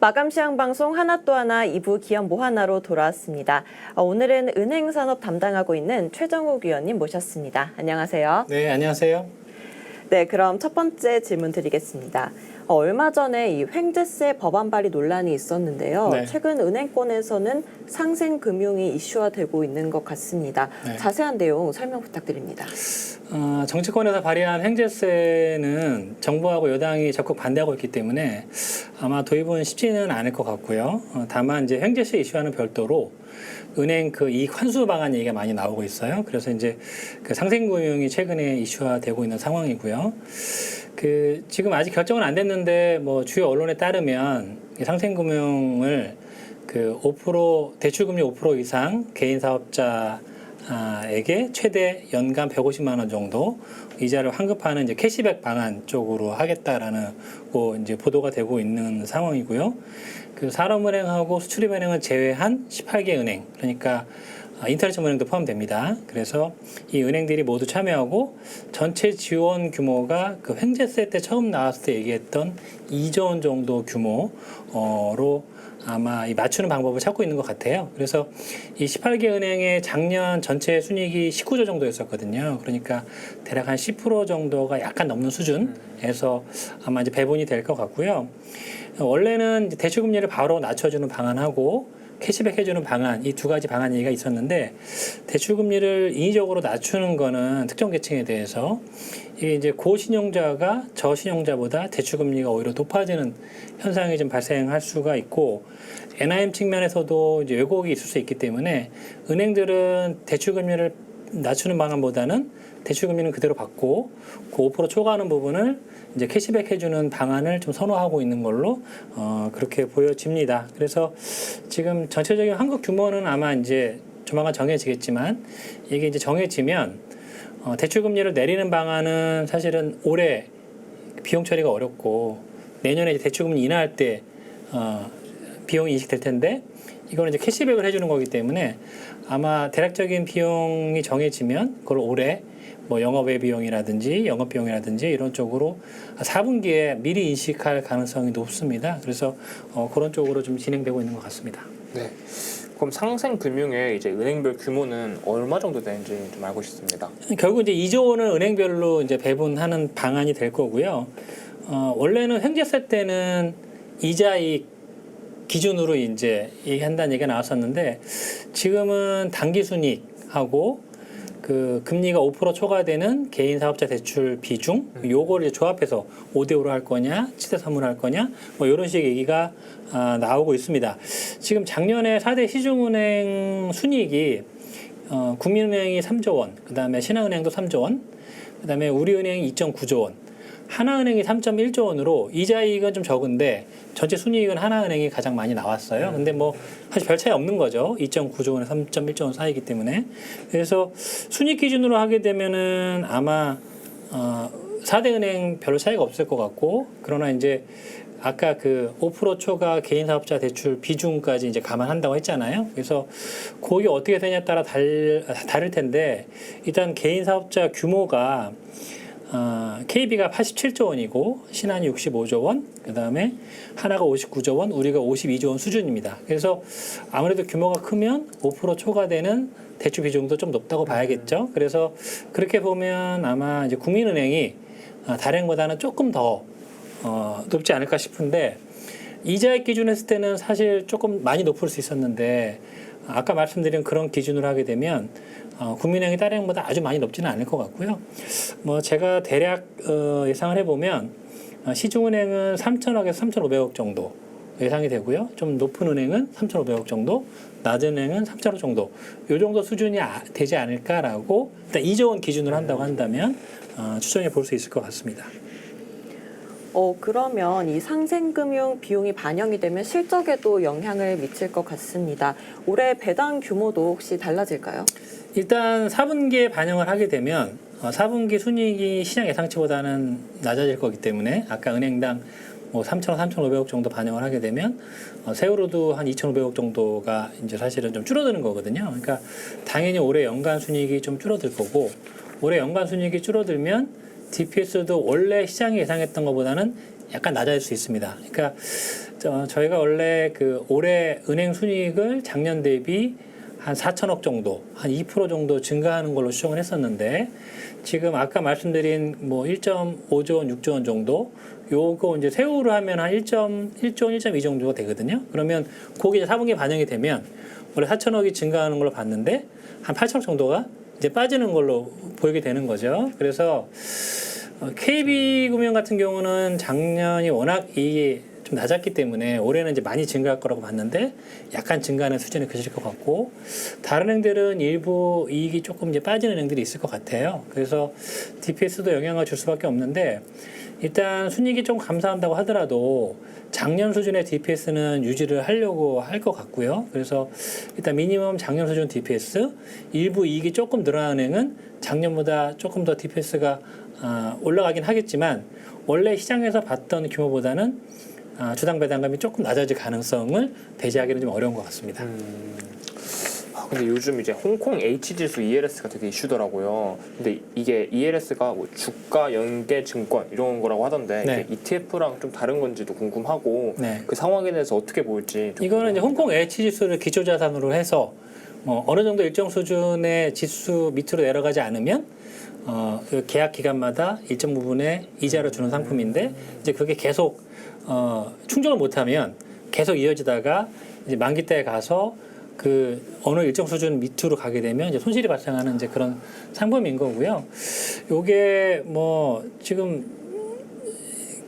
마감 시황 방송 하나 또 하나 2부 기업 뭐 하나로 돌아왔습니다. 오늘은 은행산업 담당하고 있는 최정욱 위원님 모셨습니다. 안녕하세요. 네, 안녕하세요. 네, 그럼 첫 번째 질문 드리겠습니다. 얼마 전에 이 횡재세 법안 발의 논란이 있었는데요. 네. 최근 은행권에서는 상생금융이 이슈화되고 있는 것 같습니다. 네. 자세한 내용 설명 부탁드립니다. 정치권에서 발의한 횡재세는 정부하고 여당이 적극 반대하고 있기 때문에 아마 도입은 쉽지는 않을 것 같고요. 다만 이제 횡재세 이슈와는 별도로 은행 그 이익 환수 방안 얘기가 많이 나오고 있어요. 그래서 이제 그 상생금융이 최근에 이슈화되고 있는 상황이고요. 지금 아직 결정은 안 됐는데 뭐 주요 언론에 따르면 이 상생금융을 5% 대출금리 5% 이상 개인 사업자에게 최대 연간 150만 원 정도 이자를 환급하는 이제 캐시백 방안 쪽으로 하겠다라는 이제 보도가 되고 있는 상황이고요. 산업은행하고 수출입은행을 제외한 18개 은행, 그러니까 인터내셔널 은행도 포함됩니다. 그래서 이 은행들이 모두 참여하고 전체 지원 규모가 횡재세 때 처음 나왔을 때 얘기했던 2조 원 정도 규모로 아마 이 맞추는 방법을 찾고 있는 것 같아요. 그래서 이 18개 은행의 작년 전체 순이익이 19조 정도였었거든요. 그러니까 대략 한 10% 정도가 약간 넘는 수준에서 아마 이제 배분이 될 것 같고요. 원래는 대출금리를 바로 낮춰주는 방안하고 캐시백 해주는 방안, 이 두 가지 방안 얘기가 있었는데 대출금리를 인위적으로 낮추는 거는 특정 계층에 대해서 이게 이제 고신용자가 저신용자보다 대출금리가 오히려 높아지는 현상이 좀 발생할 수가 있고 NIM 측면에서도 이제 왜곡이 있을 수 있기 때문에 은행들은 대출금리를 낮추는 방안보다는 대출금리는 그대로 받고 그 5% 초과하는 부분을 이제 캐시백 해주는 방안을 좀 선호하고 있는 걸로 그렇게 보여집니다. 그래서 지금 전체적인 환급 규모는 아마 이제 조만간 정해지겠지만 이게 이제 정해지면 대출금리를 내리는 방안은 사실은 올해 비용 처리가 어렵고 내년에 이제 대출금리 인하할 때 비용이 인식될 텐데 이거는 이제 캐시백을 해주는 거기 때문에 아마 대략적인 비용이 정해지면 그걸 올해 뭐 영업외 비용이라든지 영업 비용이라든지 이런 쪽으로 4분기에 미리 인식할 가능성이 높습니다. 그래서 그런 쪽으로 좀 진행되고 있는 것 같습니다. 네. 그럼 상생금융의 이제 은행별 규모는 얼마 정도 되는지 좀 알고 싶습니다. 결국 이제 2조 원을 은행별로 이제 배분하는 방안이 될 거고요. 원래는 횡재세 때는 이자익 기준으로 이제 얘기한다는 얘기가 나왔었는데 지금은 당기순이익하고 금리가 5% 초과되는 개인 사업자 대출 비중 요거를 조합해서 5대5로 할 거냐 7대3으로 할 거냐 뭐 이런 식의 얘기가 나오고 있습니다. 지금 작년에 4대 시중은행 순이익이 국민은행이 3조 원, 그다음에 신한은행도 3조 원, 그다음에 우리은행이 2.9조 원, 하나은행이 3.1조 원으로 이자이익은 좀 적은데 전체 순이익은 하나은행이 가장 많이 나왔어요. 근데 뭐 사실 별 차이 없는 거죠. 2.9조 원에 3.1조 원 사이기 때문에. 그래서 순이익 기준으로 하게 되면은 아마 4대 은행 별로 차이가 없을 것 같고, 그러나 이제 아까 5% 초과 개인 사업자 대출 비중까지 이제 감안한다고 했잖아요. 그래서 그게 어떻게 되냐에 따라 다를 텐데 일단 개인 사업자 규모가 KB가 87조 원이고 신한이 65조 원, 그다음에 하나가 59조 원, 우리가 52조 원 수준입니다. 그래서 아무래도 규모가 크면 5% 초과되는 대출 비중도 좀 높다고 봐야겠죠. 그래서 그렇게 보면 아마 이제 국민은행이 다른 행보다는 조금 더 높지 않을까 싶은데 이자액 기준 했을 때는 사실 조금 많이 높을 수 있었는데 아까 말씀드린 그런 기준으로 하게 되면 국민은행이 다른 행보다 아주 많이 높지는 않을 것 같고요. 뭐 제가 대략 예상을 해보면 시중은행은 3천억에서 3,500억 정도 예상이 되고요. 좀 높은 은행은 3,500억 정도, 낮은 은행은 3천억 정도, 이 정도 수준이 되지 않을까라고 일단 2조 원 기준으로 한다고 한다면 추정해 볼 수 있을 것 같습니다. 그러면 이 상생금융 비용이 반영이 되면 실적에도 영향을 미칠 것 같습니다. 올해 배당 규모도 혹시 달라질까요? 일단 4분기에 반영을 하게 되면 4분기 순이익이 시장 예상치보다는 낮아질 거기 때문에 아까 은행당 뭐 3,000억, 3,500억 정도 반영을 하게 되면 세후로도 한 2,500억 정도가 이제 사실은 좀 줄어드는 거거든요. 그러니까 당연히 올해 연간 순이익이 좀 줄어들 거고 올해 연간 순이익이 줄어들면 DPS도 원래 시장이 예상했던 것보다는 약간 낮아질 수 있습니다. 그러니까 저희가 원래 그 올해 은행 순이익을 작년 대비 한 4천억 정도, 한 2% 정도 증가하는 걸로 추정을 했었는데 지금 아까 말씀드린 뭐 1.5조 원, 6조 원 정도 요거 이제 세후로 하면 한 1.1조 원, 1.2 정도가 되거든요. 그러면 그게 이제 4분기에 반영이 되면 원래 4천억이 증가하는 걸로 봤는데 한 8천억 정도가 이제 빠지는 걸로 보이게 되는 거죠. 그래서 KB금융 같은 경우는 작년이 워낙 이익이 좀 낮았기 때문에 올해는 이제 많이 증가할 거라고 봤는데 약간 증가하는 수준이 그칠 것 같고 다른 은행들은 일부 이익이 조금 이제 빠지는 은행들이 있을 것 같아요. 그래서 DPS도 영향을 줄 수밖에 없는데 일단 순이익이 좀 감소한다고 하더라도 작년 수준의 DPS는 유지를 하려고 할 것 같고요. 그래서 일단 미니멈 작년 수준 DPS 일부 이익이 조금 늘어난 은행은 작년보다 조금 더 DPS가 올라가긴 하겠지만 원래 시장에서 봤던 규모보다는 주당 배당감이 조금 낮아질 가능성을 배제하기는 좀 어려운 것 같습니다. 근데 요즘 이제 홍콩 H지수 ELS가 되게 이슈더라고요. 근데 이게 ELS가 뭐 주가 연계 증권 이런 거라고 하던데 네. 이게 ETF랑 좀 다른 건지도 궁금하고 네. 그 상황에 대해서 어떻게 볼지 좀 이거는 이제 궁금합니다. 홍콩 H지수를 기초자산으로 해서 어느 정도 일정 수준의 지수 밑으로 내려가지 않으면 그 계약 기간마다 일정 부분의 이자를 주는 상품인데 이제 그게 계속 충족을 못하면 계속 이어지다가 이제 만기 때에 가서 그 어느 일정 수준 밑으로 가게 되면 이제 손실이 발생하는 이제 그런 상품인 거고요. 요게 뭐 지금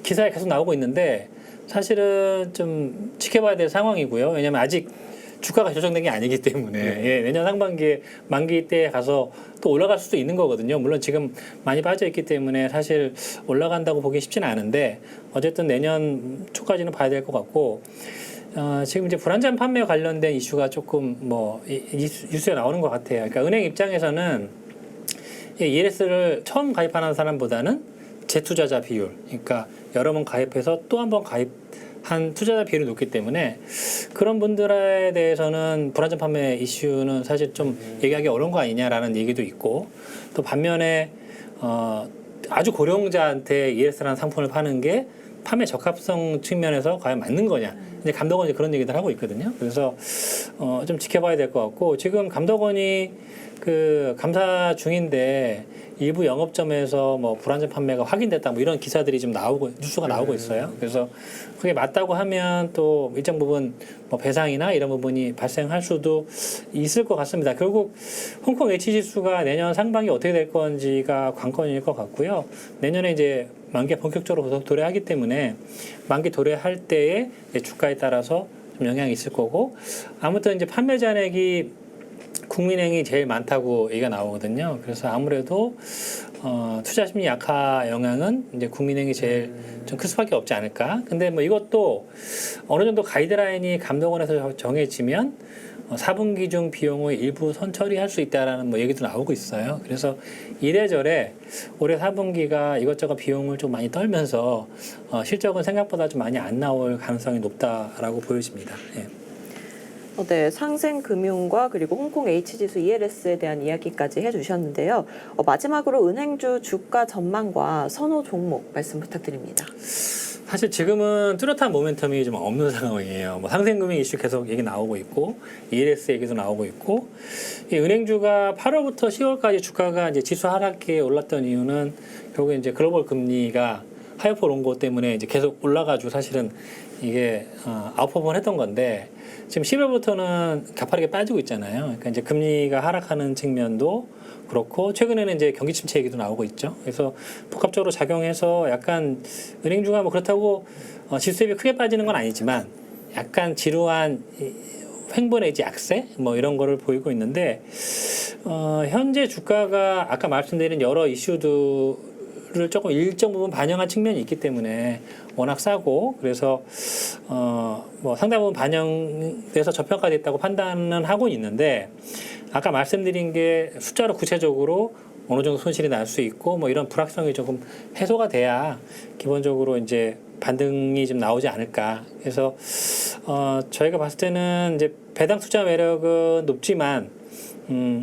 기사에 계속 나오고 있는데 사실은 좀 지켜봐야 될 상황이고요. 왜냐하면 아직 주가가 조정된 게 아니기 때문에 예, 내년 상반기에 만기 때 가서 또 올라갈 수도 있는 거거든요. 물론 지금 많이 빠져 있기 때문에 사실 올라간다고 보기 쉽지는 않은데 어쨌든 내년 초까지는 봐야 될 것 같고 지금 이제 불안전 판매 관련된 이슈가 조금 뭐 뉴스에 나오는 것 같아요. 그러니까 은행 입장에서는 ELS를 처음 가입하는 사람보다는 재투자자 비율, 그러니까 여러 번 가입해서 또 한 번 가입한 투자자 비율이 높기 때문에 그런 분들에 대해서는 불안전 판매 이슈는 사실 좀 얘기하기 어려운 거 아니냐라는 얘기도 있고 또 반면에 아주 고령자한테 ELS라는 상품을 파는 게 판매 적합성 측면에서 과연 맞는 거냐. 이제 감독원이 그런 얘기들 하고 있거든요. 그래서 좀 지켜봐야 될 것 같고 지금 감독원이 그 감사 중인데 일부 영업점에서 뭐 불안전 판매가 확인됐다 뭐 이런 기사들이 좀 나오고 뉴스가 나오고 있어요. 그래서 그게 맞다고 하면 또 일정 부분 뭐 배상이나 이런 부분이 발생할 수도 있을 것 같습니다. 결국 홍콩 H지수가 내년 상반기 어떻게 될 건지가 관건일 것 같고요. 내년에 이제 만기 본격적으로 도래하기 때문에 만기 도래할 때의 주가에 따라서 좀 영향이 있을 거고 아무튼 이제 판매 잔액이 국민행이 제일 많다고 얘기가 나오거든요. 그래서 아무래도 투자 심리 약화 영향은 이제 국민행이 제일 좀 클 수밖에 없지 않을까. 근데 뭐 이것도 어느 정도 가이드라인이 감독원에서 정해지면 4분기 중 비용의 일부 선처리할 수 있다라는 뭐 얘기도 나오고 있어요. 그래서 이래저래 올해 4분기가 이것저것 비용을 좀 많이 떨면서 실적은 생각보다 좀 많이 안 나올 가능성이 높다라고 보여집니다. 예. 네, 상생금융과 그리고 홍콩 H지수 ELS에 대한 이야기까지 해주셨는데요. 마지막으로 은행주 주가 전망과 선호 종목 말씀 부탁드립니다. 사실 지금은 뚜렷한 모멘텀이 좀 없는 상황이에요. 뭐 상생금융 이슈 계속 얘기 나오고 있고 ELS 얘기도 나오고 있고 이 은행주가 8월부터 10월까지 주가가 이제 지수 하락기에 올랐던 이유는 결국에 이제 글로벌 금리가 하이퍼 온 것 때문에 이제 계속 올라가지고 사실은 이게 아웃퍼폼을 했던 건데 지금 10월부터는 가파르게 빠지고 있잖아요. 그러니까 이제 금리가 하락하는 측면도 그렇고 최근에는 이제 경기 침체 얘기도 나오고 있죠. 그래서 복합적으로 작용해서 약간 은행주가 뭐 그렇다고 지수 대비 크게 빠지는 건 아니지만 약간 지루한 횡보 내지 약세 뭐 이런 거를 보이고 있는데 현재 주가가 아까 말씀드린 여러 이슈들을 조금 일정 부분 반영한 측면이 있기 때문에 워낙 싸고 그래서 뭐 상당 부분 반영돼서 저평가됐다고 판단은 하고 있는데 아까 말씀드린 게 숫자로 구체적으로 어느 정도 손실이 날 수 있고 뭐 이런 불확성이 조금 해소가 돼야 기본적으로 이제 반등이 좀 나오지 않을까. 그래서 저희가 봤을 때는 이제 배당 투자 매력은 높지만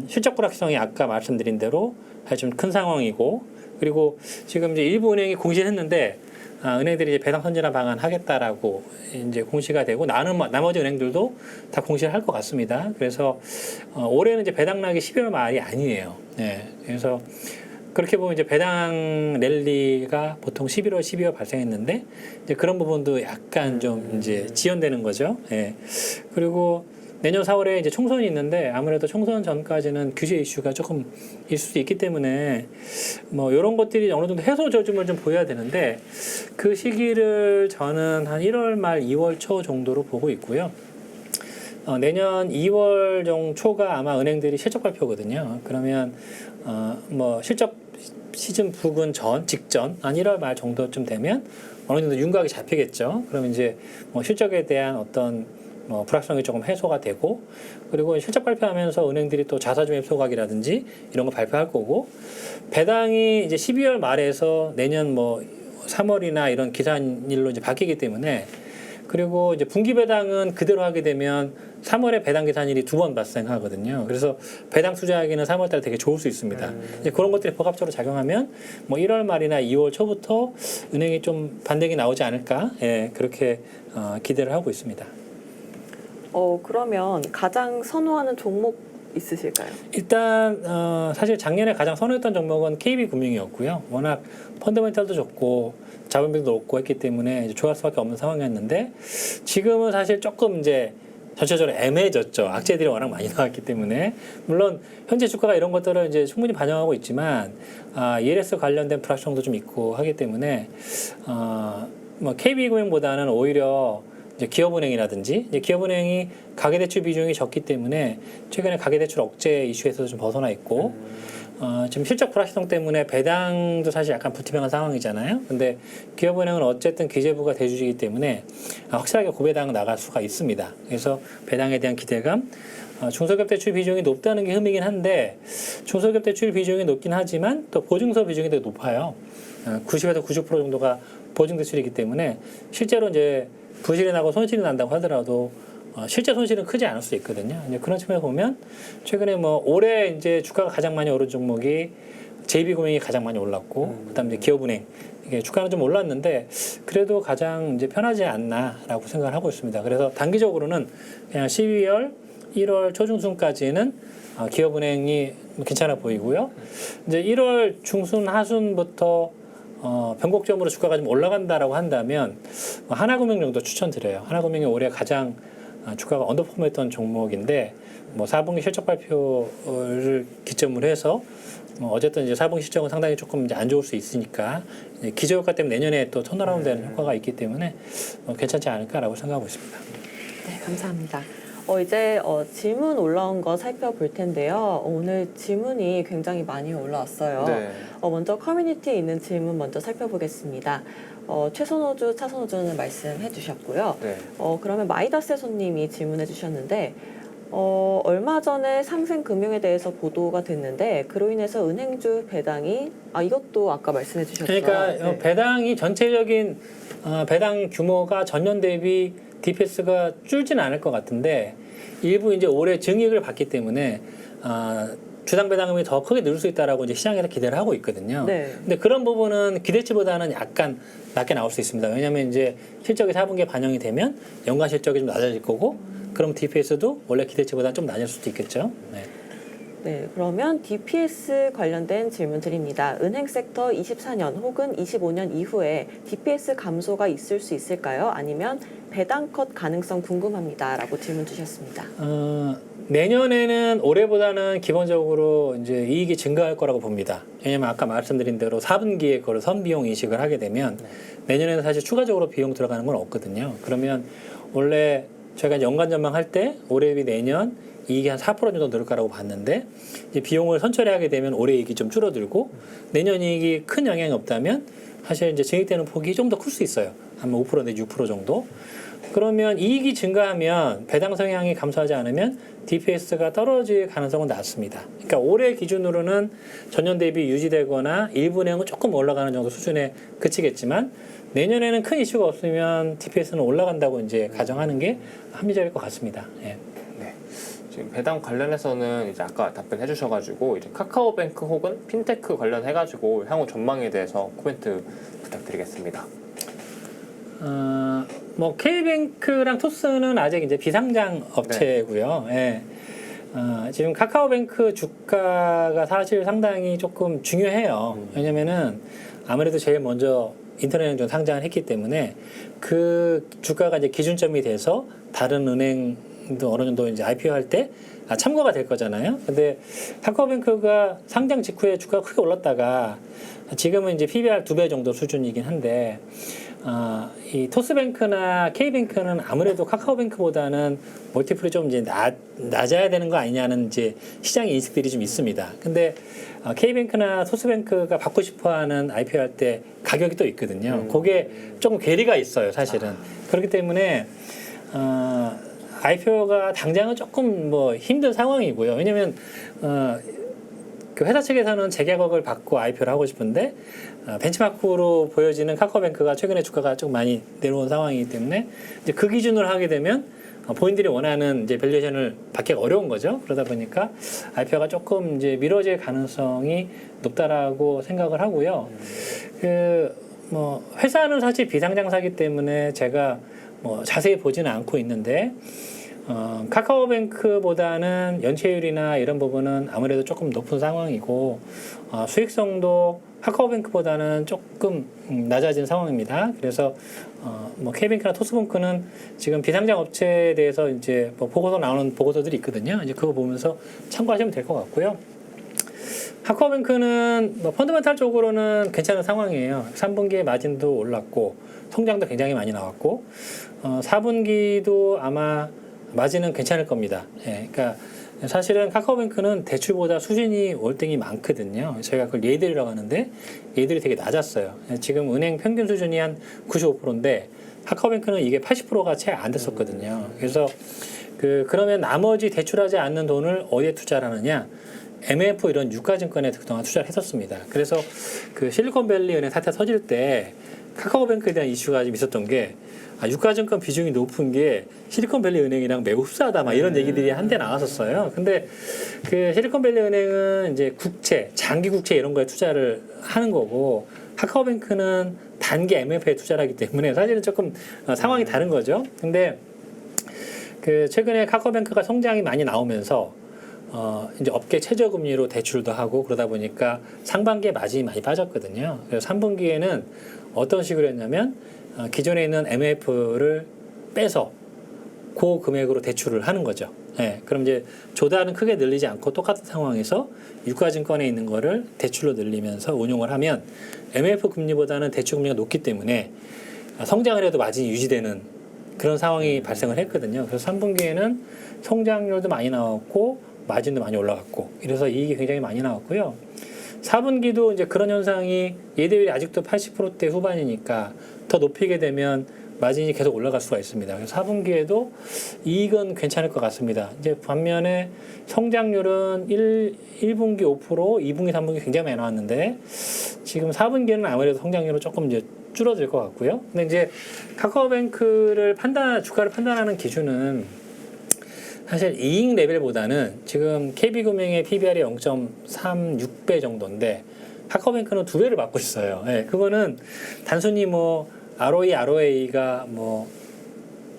실적 불확성이 아까 말씀드린 대로 좀 큰 상황이고 그리고 지금 이제 일부 은행이 공시했는데 은행들이 이제 배당 선진화 방안 하겠다라고 이제 공시가 되고 나머지 은행들도 다 공시를 할 것 같습니다. 그래서 올해는 이제 배당락이 12월 말이 아니에요. 네, 그래서 그렇게 보면 이제 배당 랠리가 보통 11월, 12월 발생했는데 이제 그런 부분도 약간 좀 이제 지연되는 거죠. 예. 그리고 내년 4월에 이제 총선이 있는데 아무래도 총선 전까지는 규제 이슈가 조금 있을 수 있기 때문에 뭐 이런 것들이 어느 정도 해소 조짐을 좀 보여야 되는데 그 시기를 저는 한 1월 말 2월 초 정도로 보고 있고요. 내년 2월 초가 아마 은행들이 실적 발표거든요. 그러면 뭐 실적 시즌 부근 직전 한 1월 말 정도쯤 되면 어느 정도 윤곽이 잡히겠죠. 그럼 이제 뭐 실적에 대한 어떤 불확성이 조금 해소가 되고 그리고 실적 발표하면서 은행들이 또 자사주입 소각이라든지 이런 거 발표할 거고 배당이 이제 12월 말에서 내년 뭐 3월이나 이런 기산일로 이제 바뀌기 때문에 그리고 이제 분기 배당은 그대로 하게 되면 3월에 배당 계산일이 2번 발생하거든요. 그래서 배당 투자하기는 3월달에 되게 좋을 수 있습니다. 이제 그런 것들이 복합적으로 작용하면 뭐 1월 말이나 2월 초부터 은행이 좀 반등이 나오지 않을까, 예, 그렇게 기대를 하고 있습니다. 그러면 가장 선호하는 종목 있으실까요? 일단 사실 작년에 가장 선호했던 종목은 KB금융이었고요. 워낙 펀더멘털도 좋고 자본비도 높고 했기 때문에 이제 좋아할 수밖에 없는 상황이었는데 지금은 사실 조금 이제 전체적으로 애매해졌죠. 악재들이 워낙 많이 나왔기 때문에 물론 현재 주가가 이런 것들을 이제 충분히 반영하고 있지만 ELS 관련된 불확실성도 좀 있고 하기 때문에 뭐 KB금융보다는 오히려 이제 기업은행이라든지 이제 기업은행이 가계대출 비중이 적기 때문에 최근에 가계대출 억제 이슈에서도 좀 벗어나 있고 지금 실적 불확실성 때문에 배당도 사실 약간 불투명한 상황이잖아요. 근데 기업은행은 어쨌든 기재부가 대주주이기 때문에 확실하게 고배당 나갈 수가 있습니다. 그래서 배당에 대한 기대감, 중소기업 대출 비중이 높다는 게 흠이긴 한데 중소기업 대출 비중이 높긴 하지만 또 보증서 비중이 되게 높아요. 90에서 90% 정도가 보증 대출이기 때문에 실제로 이제 부실이 나고 손실이 난다고 하더라도 실제 손실은 크지 않을 수 있거든요. 이제 그런 측면에서 보면 최근에 뭐 올해 이제 주가가 가장 많이 오른 종목이 JB금융이 가장 많이 올랐고 그다음에 이제 기업은행 이게 주가는 좀 올랐는데 그래도 가장 이제 편하지 않나라고 생각을 하고 있습니다. 그래서 단기적으로는 그냥 12월, 1월 초중순까지는 기업은행이 괜찮아 보이고요. 이제 1월 중순 하순부터 변곡점으로 주가가 좀 올라간다라고 한다면 하나금융 정도 추천드려요. 하나금융이 올해 가장 주가가 언더폼했던 종목인데 뭐 4분기 실적 발표를 기점으로 해서 어쨌든 이제 4분기 실적은 상당히 조금 이제 안 좋을 수 있으니까 기저효과 때문에 내년에 또 턴어라운드되는 효과가 있기 때문에 괜찮지 않을까라고 생각하고 있습니다. 네, 감사합니다. 이제 질문 올라온 거 살펴볼 텐데요. 오늘 질문이 굉장히 많이 올라왔어요. 네. 먼저 커뮤니티에 있는 질문 먼저 살펴보겠습니다. 최선호주, 차선호주는 말씀해 주셨고요. 네. 그러면 마이다스 손님이 질문해 주셨는데 얼마 전에 상생금융에 대해서 보도가 됐는데 그로 인해서 은행주 배당이 이것도 아까 말씀해 주셨죠. 그러니까 네. 배당이 전체적인 배당 규모가 전년 대비 DPS가 줄지는 않을 것 같은데 일부 이제 올해 증이익을 받기 때문에 주당 배당금이 더 크게 늘 수 있다라고 이제 시장에서 기대를 하고 있거든요. 네. 근데 그런 부분은 기대치보다는 약간 낮게 나올 수 있습니다. 왜냐하면 이제 실적이 4분기에 반영이 되면 연간 실적이 좀 낮아질 거고 그럼 DPS도 원래 기대치보다 좀 낮을 수도 있겠죠. 네. 네, 그러면 DPS 관련된 질문 드립니다. 은행 섹터 24년 혹은 25년 이후에 DPS 감소가 있을 수 있을까요? 아니면 배당 컷 가능성 궁금합니다라고 질문 주셨습니다. 내년에는 올해보다는 기본적으로 이제 이익이 증가할 거라고 봅니다. 왜냐하면 아까 말씀드린 대로 4분기에 그걸 선비용 인식을 하게 되면 내년에는 사실 추가적으로 비용 들어가는 건 없거든요. 그러면 원래 저희가 연간 전망할 때 올해 대비 내년 이익이 한 4% 정도 늘 거라고 봤는데 이제 비용을 선처리 하게 되면 올해 이익이 좀 줄어들고 내년 이익이 큰 영향이 없다면 사실 이제 증액되는 폭이 좀 더 클 수 있어요. 한 5% 내지 6% 정도. 그러면 이익이 증가하면 배당 성향이 감소하지 않으면 DPS가 떨어질 가능성은 낮습니다. 그러니까 올해 기준으로는 전년 대비 유지되거나 일부 내용은 조금 올라가는 정도 수준에 그치겠지만 내년에는 큰 이슈가 없으면 DPS는 올라간다고 이제 가정하는 게 합리적일 것 같습니다. 예. 네. 지금 배당 관련해서는 이제 아까 답변해 주셔가지고 이제 카카오뱅크 혹은 핀테크 관련해가지고 향후 전망에 대해서 코멘트 부탁드리겠습니다. 뭐 K뱅크랑 토스는 아직 이제 비상장 업체고요. 예. 지금 카카오뱅크 주가가 사실 상당히 조금 중요해요. 왜냐면은 아무래도 제일 먼저 인터넷은행 상장을 했기 때문에 그 주가가 이제 기준점이 돼서 다른 은행도 어느 정도 이제 IPO 할 때 참고가 될 거잖아요. 근데 카카오뱅크가 상장 직후에 주가가 크게 올랐다가 지금은 이제 PBR 2배 정도 수준이긴 한데 이 토스뱅크나 K뱅크는 아무래도 카카오뱅크보다는 멀티플이 좀 이제 낮아야 되는 거 아니냐는 이제 시장의 인식들이 좀 있습니다. 근데 K뱅크나 토스뱅크가 받고 싶어하는 IPO 할 때 가격이 또 있거든요. 그게 조금 괴리가 있어요, 사실은. 그렇기 때문에 IPO가 당장은 조금 뭐 힘든 상황이고요. 왜냐면 그 회사 측에서는 재계약을 받고 IPO를 하고 싶은데 벤치마크로 보여지는 카카오뱅크가 최근에 주가가 좀 많이 내려온 상황이기 때문에 이제 그 기준으로 하게 되면 본인들이 원하는 이제 밸류에이션을 받기가 어려운 거죠. 그러다 보니까 IPO가 조금 이제 미뤄질 가능성이 높다라고 생각을 하고요. 그 뭐 회사는 사실 비상장사기 때문에 제가 뭐 자세히 보지는 않고 있는데 카카오뱅크보다는 연체율이나 이런 부분은 아무래도 조금 높은 상황이고 수익성도 카카오뱅크보다는 조금 낮아진 상황입니다. 그래서 뭐 K뱅크나 토스뱅크는 지금 비상장 업체에 대해서 이제 뭐 보고서 나오는 보고서들이 있거든요. 이제 그거 보면서 참고하시면 될 것 같고요. 카카오뱅크는 뭐 펀더멘탈 쪽으로는 괜찮은 상황이에요. 3분기에 마진도 올랐고 성장도 굉장히 많이 나왔고 4분기도 아마 마진은 괜찮을 겁니다. 예, 그러니까 사실은 카카오뱅크는 대출보다 수준이 월등히 많거든요. 저희가 그걸 예들이라고 하는데 예들이 되게 낮았어요. 지금 은행 평균 수준이 한 95%인데 카카오뱅크는 이게 80%가 채 안 됐었거든요. 그래서 그러면 나머지 대출하지 않는 돈을 어디에 투자를 하느냐? MF 이런 유가증권에 그동안 투자를 했었습니다. 그래서 그 실리콘밸리 은행 사태 터질 때 카카오뱅크에 대한 이슈가 좀 있었던 게 유가증권 비중이 높은 게 실리콘밸리 은행이랑 매우 흡사하다 막 이런 얘기들이 한때 나왔었어요. 근데 그 실리콘밸리 은행은 이제 국채, 장기 국채 이런 거에 투자를 하는 거고 카카오뱅크는 단기 MF에 투자를 하기 때문에 사실은 조금 상황이 다른 거죠. 근데 그 최근에 카카오뱅크가 성장이 많이 나오면서 이제 업계 최저금리로 대출도 하고 그러다 보니까 상반기에 마진이 많이 빠졌거든요. 그래서 3분기에는 어떤 식으로 했냐면 기존에 있는 MF를 빼서 그 금액으로 대출을 하는 거죠. 예, 그럼 이제 조달은 크게 늘리지 않고 똑같은 상황에서 유가증권에 있는 거를 대출로 늘리면서 운용을 하면 MF 금리보다는 대출 금리가 높기 때문에 성장을 해도 마진이 유지되는 그런 상황이 발생을 했거든요. 그래서 3분기에는 성장률도 많이 나왔고 마진도 많이 올라갔고 이래서 이익이 굉장히 많이 나왔고요. 4분기도 이제 그런 현상이 예대율이 아직도 80%대 후반이니까 더 높이게 되면 마진이 계속 올라갈 수가 있습니다. 그래서 4분기에도 이익은 괜찮을 것 같습니다. 이제 반면에 성장률은 1분기 5%, 2분기, 3분기 굉장히 많이 나왔는데 지금 4분기에는 아무래도 성장률은 조금 이제 줄어들 것 같고요. 근데 이제 카카오뱅크를 주가를 판단하는 기준은 사실 이익 레벨보다는 지금 KB금융의 PBR이 0.36배 정도인데 카카오뱅크는 2배를 받고 있어요. 예, 그거는 단순히 뭐 ROE가 뭐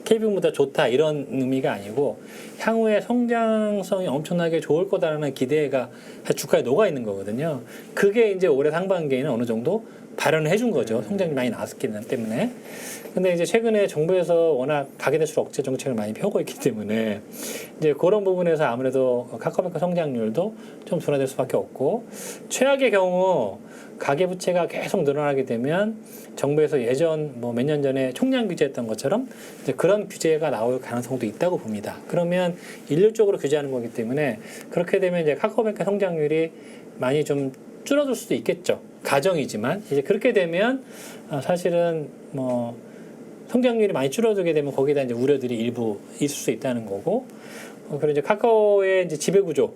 KB금융보다 좋다 이런 의미가 아니고 향후에 성장성이 엄청나게 좋을 거다라는 기대가 주가에 녹아 있는 거거든요. 그게 이제 올해 상반기에는 어느 정도 발현을 해준 거죠. 성장이 많이 나왔기 때문에. 근데 이제 최근에 정부에서 워낙 가계대출 억제 정책을 많이 펴고 있기 때문에 이제 그런 부분에서 아무래도 카카오뱅크 성장률도 좀 둔화될 수밖에 없고 최악의 경우 가계부채가 계속 늘어나게 되면 정부에서 예전 뭐 몇 년 전에 총량 규제했던 것처럼 이제 그런 규제가 나올 가능성도 있다고 봅니다. 그러면 일률적으로 규제하는 거기 때문에 그렇게 되면 이제 카카오뱅크 성장률이 많이 좀 줄어들 수도 있겠죠. 가정이지만 이제 그렇게 되면 사실은 뭐 성장률이 많이 줄어들게 되면 거기에다 이제 우려들이 일부 있을 수 있다는 거고 그리고 이제 카카오의 이제 지배구조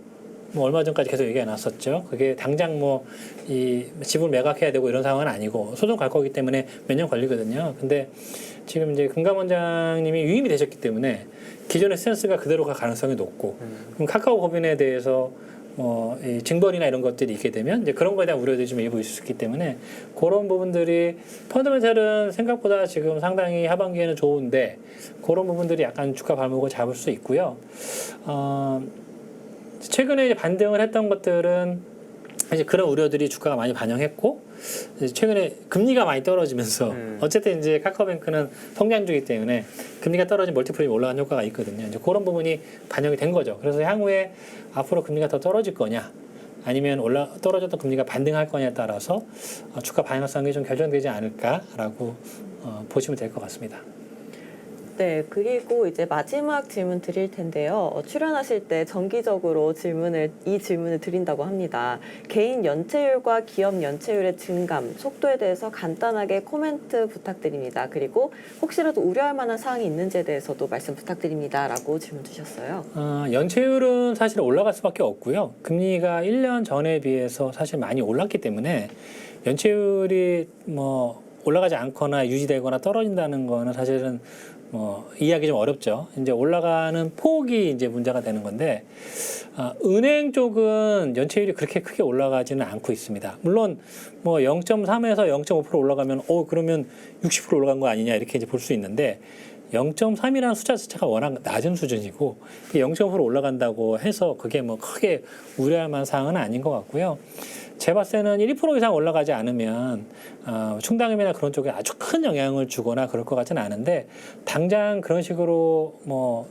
뭐 얼마 전까지 계속 얘기가 났었죠. 그게 당장 뭐 이 지분을 매각해야 되고 이런 상황은 아니고 소송 갈 거기 때문에 몇 년 걸리거든요. 근데 지금 이제 금감원장님이 유임이 되셨기 때문에 기존의 스탠스가 그대로 갈 가능성이 높고 그럼 카카오 법인에 대해서 이 징벌이나 이런 것들이 있게 되면 이제 그런 거에 대한 우려들이 좀 일부 있을 수 있기 때문에 그런 부분들이 펀더멘털은 생각보다 지금 상당히 하반기에는 좋은데 그런 부분들이 약간 주가 발목을 잡을 수 있고요. 최근에 이제 반등을 했던 것들은 이제 그런 우려들이 주가가 많이 반영했고 이제 최근에 금리가 많이 떨어지면서 어쨌든 이제 카카오뱅크는 성장주이기 때문에 금리가 떨어진 멀티플이 올라간 효과가 있거든요. 이제 그런 부분이 반영이 된 거죠. 그래서 향후에 앞으로 금리가 더 떨어질 거냐 아니면 떨어졌던 금리가 반등할 거냐에 따라서 주가 방향성이 좀 결정되지 않을까라고 보시면 될 것 같습니다. 네, 그리고 이제 마지막 질문 드릴 텐데요. 출연하실 때 정기적으로 이 질문을 드린다고 합니다. 개인 연체율과 기업 연체율의 증감, 속도에 대해서 간단하게 코멘트 부탁드립니다. 그리고 혹시라도 우려할 만한 사항이 있는지에 대해서도 말씀 부탁드립니다. 라고 질문 주셨어요. 연체율은 사실 올라갈 수밖에 없고요. 금리가 1년 전에 비해서 사실 많이 올랐기 때문에 연체율이 뭐 올라가지 않거나 유지되거나 떨어진다는 거는 사실은 이해하기 좀 어렵죠. 이제 올라가는 폭이 이제 문제가 되는 건데, 은행 쪽은 연체율이 그렇게 크게 올라가지는 않고 있습니다. 물론 뭐 0.3에서 0.5% 올라가면, 그러면 60% 올라간 거 아니냐 이렇게 이제 볼 수 있는데, 0.3이라는 숫자 자체가 워낙 낮은 수준이고 0.5% 올라간다고 해서 그게 뭐 크게 우려할 만한 사항은 아닌 것 같고요. 제 봤을 때는 1% 이상 올라가지 않으면 충당금이나 그런 쪽에 아주 큰 영향을 주거나 그럴 것 같지는 않은데 당장 그런 식으로 뭐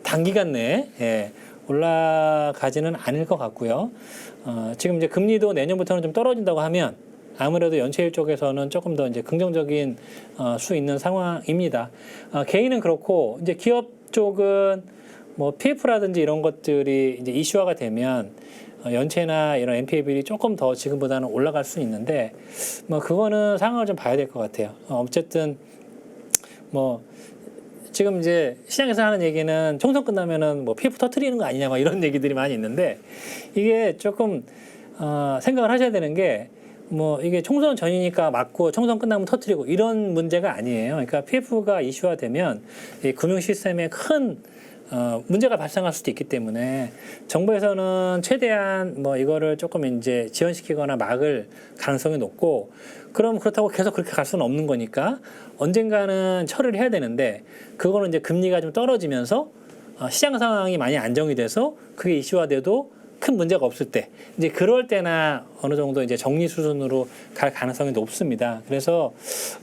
단기간 내에 올라가지는 않을 것 같고요. 지금 이제 금리도 내년부터는 좀 떨어진다고 하면 아무래도 연체율 쪽에서는 조금 더 이제 긍정적인 수 있는 상황입니다. 개인은 그렇고 이제 기업 쪽은 뭐 PF라든지 이런 것들이 이제 이슈화가 되면 연체나 이런 NPL 비율이 조금 더 지금보다는 올라갈 수 있는데 뭐 그거는 상황을 좀 봐야 될 것 같아요. 어쨌든 뭐 지금 이제 시장에서 하는 얘기는 총선 끝나면은 뭐 PF 터트리는 거 아니냐 막 이런 얘기들이 많이 있는데 이게 조금 생각을 하셔야 되는 게 뭐 이게 총선 전이니까 맞고 총선 끝나면 터트리고 이런 문제가 아니에요. 그러니까 PF가 이슈화 되면 이 금융 시스템에 큰 문제가 발생할 수도 있기 때문에 정부에서는 최대한 뭐 이거를 조금 이제 지연시키거나 막을 가능성이 높고 그럼 그렇다고 계속 그렇게 갈 수는 없는 거니까 언젠가는 처리를 해야 되는데 그거는 이제 금리가 좀 떨어지면서 시장 상황이 많이 안정이 돼서 그게 이슈화돼도 큰 문제가 없을 때 이제 그럴 때나 어느 정도 이제 정리 수준으로 갈 가능성이 높습니다. 그래서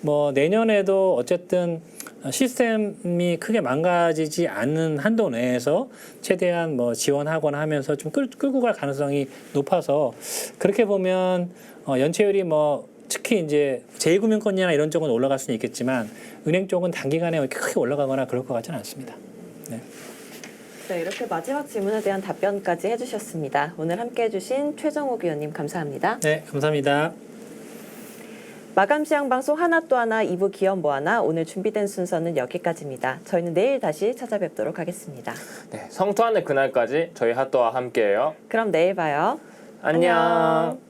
뭐 내년에도 어쨌든 시스템이 크게 망가지지 않는 한도 내에서 최대한 뭐 지원하거나 하면서 좀 끌고 갈 가능성이 높아서 그렇게 보면 연체율이 뭐 특히 이제 제2금융권이나 이런 쪽은 올라갈 수는 있겠지만 은행 쪽은 단기간에 이렇게 크게 올라가거나 그럴 것 같지는 않습니다. 네. 네, 이렇게 마지막 질문에 대한 답변까지 해주셨습니다. 오늘 함께해 주신 최정욱 위원님 감사합니다. 네, 감사합니다. 마감 시황 방송 하나 또 하나 2부 기업 뭐 하나 오늘 준비된 순서는 여기까지입니다. 저희는 내일 다시 찾아뵙도록 하겠습니다. 네, 성투하는 그날까지 저희 핫도와 함께해요. 그럼 내일 봐요. 안녕.